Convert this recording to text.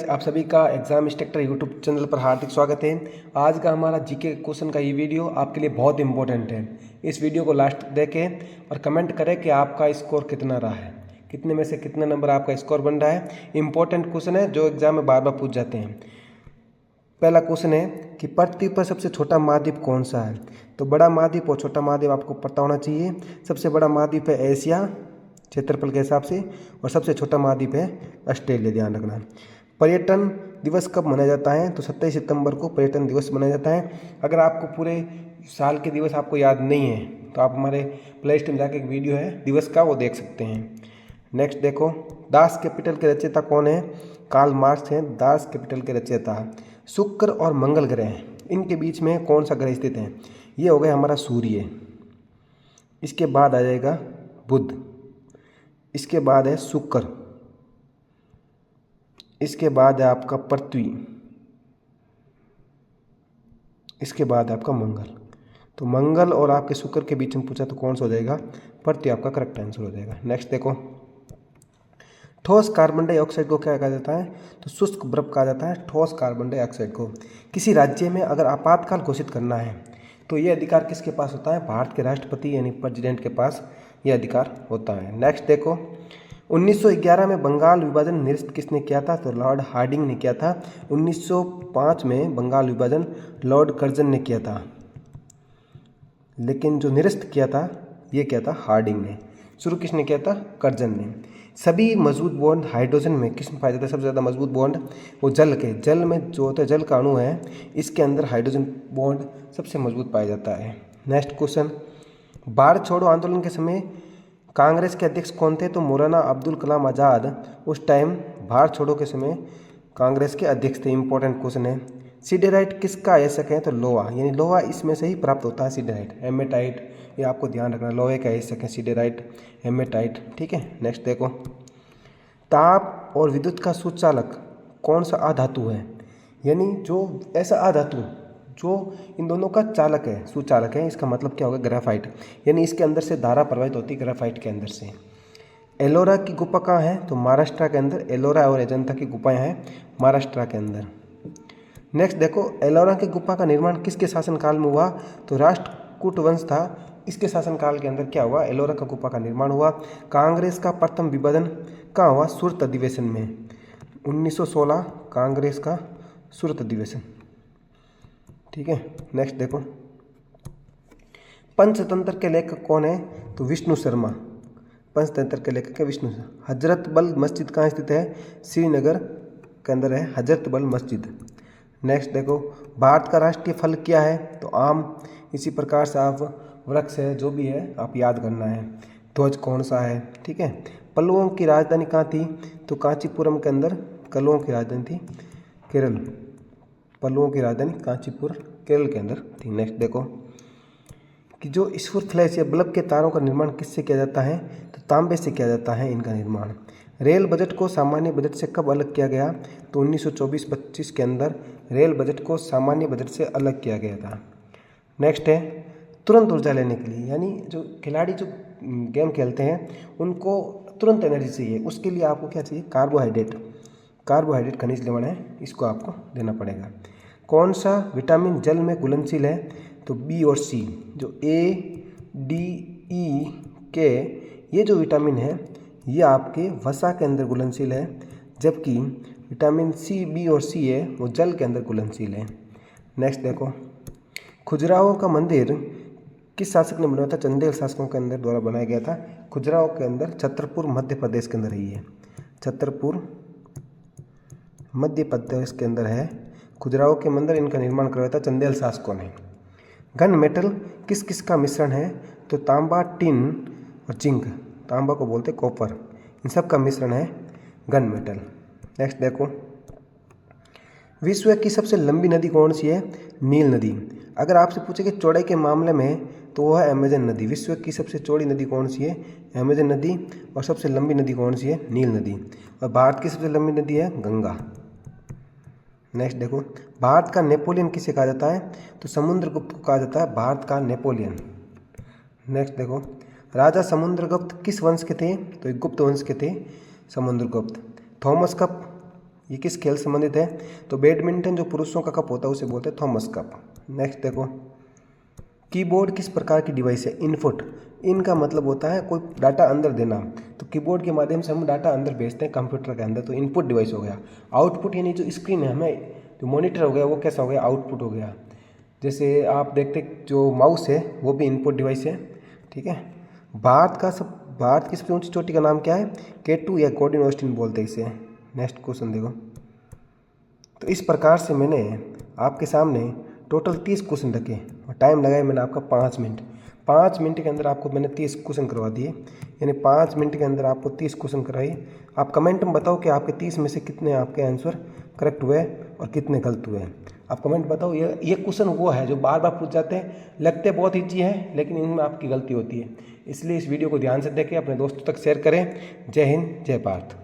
आप सभी का एग्जाम इंस्ट्रक्टर यूट्यूब चैनल पर हार्दिक स्वागत है। आज का हमारा जीके क्वेश्चन का ये वीडियो आपके लिए बहुत इंपॉर्टेंट है। इस वीडियो को लास्ट तक देखें और कमेंट करें कि आपका स्कोर कितना रहा है, कितने में से कितने नंबर आपका स्कोर बन रहा है। इंपॉर्टेंट क्वेश्चन है जो एग्जाम में बार बार पूछ जाते हैं। पहला क्वेश्चन है कि पृथ्वी पर सबसे छोटा महाद्वीप कौन सा है। तो बड़ा महाद्वीप और छोटा महाद्वीप आपको पता होना चाहिए। सबसे बड़ा महाद्वीप है एशिया क्षेत्रफल के हिसाब से, और सबसे छोटा महाद्वीप है ऑस्ट्रेलिया। ध्यान रखना। पर्यटन दिवस कब मनाया जाता है। तो 27 सितंबर को पर्यटन दिवस मनाया जाता है। अगर आपको पूरे साल के दिवस आपको याद नहीं है तो आप हमारे प्ले लिस्ट में जाके एक वीडियो है दिवस का, वो देख सकते हैं। नेक्स्ट देखो, दास कैपिटल के रचयिता कौन है। कार्ल मार्क्स हैं दास कैपिटल के रचयिता। शुक्र और मंगल ग्रह, इनके बीच में कौन सा ग्रह स्थित है। ये हो गया हमारा सूर्य। इसके बाद आ जाएगा बुध, इसके बाद है शुक्र, इसके बाद है आपका पृथ्वी, इसके बाद है आपका मंगल। तो मंगल और आपके शुक्र के बीच में पूछा तो कौन सा हो जाएगा, पृथ्वी आपका करेक्ट आंसर हो जाएगा। नेक्स्ट देखो, ठोस कार्बन डाइऑक्साइड को क्या कहा जाता है। तो शुष्क बर्फ कहा जाता है ठोस कार्बन डाइऑक्साइड को। किसी राज्य में अगर आपातकाल घोषित करना है तो ये अधिकार किसके पास होता है, भारत के राष्ट्रपति यानी प्रेसिडेंट के पास ये अधिकार होता है। नेक्स्ट देखो, 1911 में बंगाल विभाजन निरस्त किसने किया था। तो लॉर्ड हार्डिंग ने किया था। 1905 में बंगाल विभाजन लॉर्ड कर्जन ने किया था, लेकिन जो निरस्त किया था ये किया था हार्डिंग ने। शुरू किसने किया था, कर्जन ने। सभी मजबूत बॉन्ड हाइड्रोजन में किसमें पाया जाता है। सबसे ज़्यादा मजबूत बॉन्ड वो जल में जो होता है, जल का अणु है, इसके अंदर हाइड्रोजन बॉन्ड सबसे मजबूत पाया जाता है। नेक्स्ट क्वेश्चन, भारत छोड़ो आंदोलन के समय कांग्रेस के अध्यक्ष कौन थे। तो मौलाना अब्दुल कलाम आज़ाद उस टाइम भारत छोड़ो के समय कांग्रेस के अध्यक्ष थे। इंपॉर्टेंट क्वेश्चन है। सिडेराइट किसका आयसक है। तो लोहा, यानी लोहा इसमें से ही प्राप्त होता है। सिडेराइट हेमेटाइट, ये आपको ध्यान रखना, लोहे का आयसक है सिडेराइट हेमेटाइट। ठीक है। नेक्स्ट देखो, ताप और विद्युत का सुचालक कौन सा अधातु है। यानी जो ऐसा अधातु जो इन दोनों का चालक है, सुचालक है, इसका मतलब क्या होगा, ग्रेफाइट। यानी इसके अंदर से धारा प्रवाहित होती है ग्रेफाइट के अंदर से। एलोरा की गुफा कहाँ है। तो महाराष्ट्र के अंदर एलोरा और अजंता की गुफाएं हैं महाराष्ट्र के अंदर। नेक्स्ट देखो, एलोरा की गुफा का निर्माण किसके शासनकाल में हुआ। तो राष्ट्रकूट वंश था, इसके शासनकाल के अंदर क्या हुआ, एलोरा का गुफा का निर्माण हुआ। कांग्रेस का प्रथम विभाजन कहाँ हुआ, सूरत अधिवेशन में। 1916 कांग्रेस का सूरत अधिवेशन। ठीक है। नेक्स्ट देखो, पंचतंत्र के लेखक कौन है। तो विष्णु शर्मा पंचतंत्र के लेखक है विष्णु शर्मा। हजरत बल मस्जिद कहाँ स्थित है, श्रीनगर के अंदर है हजरत बल मस्जिद। नेक्स्ट देखो, भारत का राष्ट्रीय फल क्या है। तो आम। इसी प्रकार से आप वृक्ष है जो भी है आप याद करना है। ध्वज कौन सा है। ठीक है। पल्लवों की राजधानी कहाँ थी। तो कांचीपुरम के अंदर पल्लवों की राजधानी थी केरल। पल्लवों की राजधानी कांचीपुर केरल के अंदर थी। नेक्स्ट देखो कि जो स्फूर्त फ्लैश या बल्ब के तारों का निर्माण किससे किया जाता है। तो तांबे से किया जाता है इनका निर्माण। रेल बजट को सामान्य बजट से कब अलग किया गया। तो 1924-25 के अंदर रेल बजट को सामान्य बजट से अलग किया गया था। नेक्स्ट है, तुरंत ऊर्जा लेने के लिए, यानी जो खिलाड़ी जो गेम खेलते हैं उनको तुरंत एनर्जी चाहिए, उसके लिए आपको क्या चाहिए, कार्बोहाइड्रेट खनिज लवण है, इसको आपको देना पड़ेगा। कौन सा विटामिन जल में घुलनशील है। तो बी और सी, जो ए डी ई के ये जो विटामिन है ये आपके वसा के अंदर घुलनशील है, जबकि विटामिन सी, बी और सी है वो जल के अंदर घुलनशील है। नेक्स्ट देखो, खजुराहो का मंदिर किस शासक ने बनवाया था। चंदेल शासकों के अंदर द्वारा बनाया गया था। खजुराहो के अंदर छतरपुर मध्य प्रदेश के अंदर ही है, छतरपुर मध्य प्रदेश के अंदर है। खजुराहो के मंदिर, इनका निर्माण करवाया था चंदेल शासकों ने। घन मेटल किस किस का मिश्रण है। तो तांबा, टिन और जिंक, तांबा को बोलते कॉपर, इन सब का मिश्रण है घन मेटल। नेक्स्ट देखो, विश्व की सबसे लंबी नदी कौन सी है। नील नदी। अगर आपसे पूछे कि चौड़ाई के मामले में तो वह है अमेजन नदी। विश्व की सबसे चौड़ी नदी कौन सी है, अमेजन नदी। और सबसे लंबी नदी कौन सी है, नील नदी। और भारत की सबसे लंबी नदी है गंगा। नेक्स्ट देखो, भारत का नेपोलियन किसे कहा जाता है। तो समुद्रगुप्त को कहा जाता है भारत का नेपोलियन। नेक्स्ट देखो, राजा समुद्रगुप्त किस वंश के थे। तो गुप्त वंश के थे समुद्रगुप्त। थॉमस कप ये किस खेल से संबंधित है? तो बैडमिंटन जो पुरुषों का कप होता है उसे बोलते हैं थॉमस कप। नेक्स्ट देखो, कीबोर्ड किस प्रकार की डिवाइस है? इनपुट। इन का मतलब होता है कोई डाटा अंदर देना, तो कीबोर्ड के माध्यम से हम डाटा अंदर भेजते हैं कंप्यूटर के अंदर, तो इनपुट डिवाइस हो गया। आउटपुट यानी जो स्क्रीन है, हमें जो मॉनिटर हो गया वो कैसा हो गया? आउटपुट हो गया। जैसे आप देखते जो माउस है वो भी इनपुट डिवाइस है, ठीक है। भारत की सबसे ऊंची चोटी का नाम क्या है? K2 या गॉर्डन ऑस्टिन बोलते हैं इसे। नेक्स्ट क्वेश्चन देखो, तो इस प्रकार से मैंने आपके सामने टोटल 30 क्वेश्चन रखे और टाइम लगाया मैंने आपका 5 मिनट। 5 मिनट के अंदर आपको मैंने 30 क्वेश्चन करवा दिए, यानी 5 मिनट के अंदर आपको 30 क्वेश्चन कराइए। आप कमेंट में बताओ कि आपके 30 में से कितने आपके आंसर करेक्ट हुए और कितने गलत हुए। आप कमेंट बताओ। ये क्वेश्चन वो है जो बार बार पूछ जाते हैं, लगते बहुत ईजी है लेकिन इनमें आपकी गलती होती है। इसलिए इस वीडियो को ध्यान से देखें, अपने दोस्तों तक शेयर करें। जय हिंद, जय भारत।